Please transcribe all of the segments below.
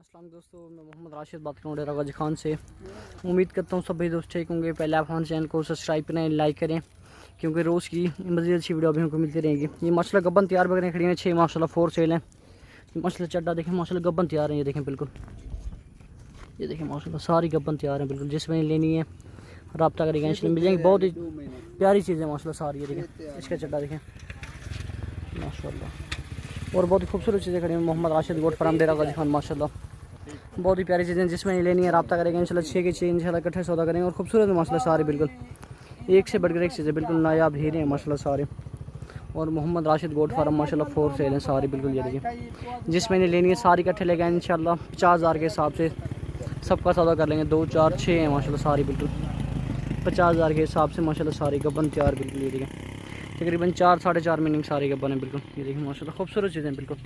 अस्सलाम दोस्तों, मैं मोहम्मद राशिद बात करूँ डेरा गाजी खान से। उम्मीद करता हूँ सभी दोस्त ठीक होंगे। पहले आप हमारे चैनल को सब्सक्राइब करें, लाइक करें, क्योंकि रोज़ की मज़ीद अच्छी वीडियो भी हमको मिलती रहेंगी। ये माशाल्लाह गब्बन तैयार वगैरह खड़ी हैं 6 माशाल्लाह 4 सेल हैं। माशाल्लाह चड्डा देखें, माशाल्लाह गब्बन तैयार हैं। ये देखें बिल्कुल, ये देखें माशाल्लाह सारी गब्बन तैयार हैं बिल्कुल। जिसमें लेनी है रब्ता करेगा इंशाल्लाह मिल जाएंगी। बहुत ही प्यारी चीज़ है माशाल्लाह सारी। ये देखें इसका चड्डा देखें माशाल्लाह, और बहुत ही खूबसूरत चीज़ें खड़ी हैं। मोहम्मद राशिद गोट फार्म डेरा गाजी खान माशाल्लाह, बहुत ही प्यारी चीज़ें। जिसमें लेनी है रब्ता करेंगे इंशाल्लाह 6 के 6 इंशाल्लाह इकट्ठे सौदा करेंगे। और खूबसूरत माशाल्लाह सारे बिल्कुल एक से बढ़कर एक चीज़ें बिल्कुल नायाब हीरे हैं माशाल्लाह सारे। और मोहम्मद राशिद गोट फार्म माशाल्लाह 4 सेल हैं सारी बिल्कुल। ये देखिए जिसमें लेनी है सारी इकट्ठे ले गए इंशाल्लाह 50,000 के हिसाब से सबका सौदा कर लेंगे। 2 4 6 हैं माशाल्लाह सारी बिल्कुल 50,000 के हिसाब से माशाल्लाह सारी गब्बन तैयार बिल्कुल। ये देखिए तकरीबन 4 साढ़े 4 महीने की सारी गब्बन है बिल्कुल। ये देखिए माशाल्लाह खूबसूरत चीज़ें बिल्कुल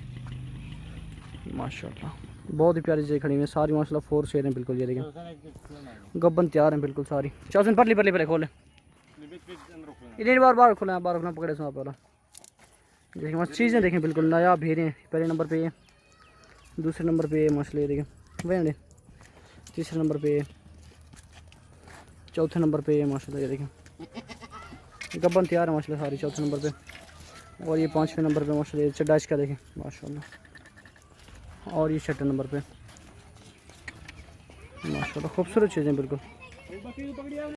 माशाल्लाह, बहुत ही प्यारी चीज़ें खड़ी हुई हैं सारी माशाल्लाह 4 सेल हैं बिल्कुल। ये देखें गब्बन तैयार हैं बिल्कुल सारी। चौसन पतली पतली पहले खोलें, इतनी बार बार खुला बार रखना पकड़े सुना पहला। देखिए मस्त चीज़ें देखें बिल्कुल नया भेरे हैं। पहले नंबर पे है, दूसरे नंबर पे मछली देखें वेंडे, तीसरे नंबर पे, चौथे नंबर पे माशाल्लाह। ये देखें गब्बन तैयार है माशाल्लाह सारी चौथे नंबर पे। और ये 5वें नंबर पे माशाल्लाह चड्डा इसका देखें माशाल्लाह। और ये 6ठे नंबर पे माशाल्लाह खूबसूरत चीज़ें बिल्कुल।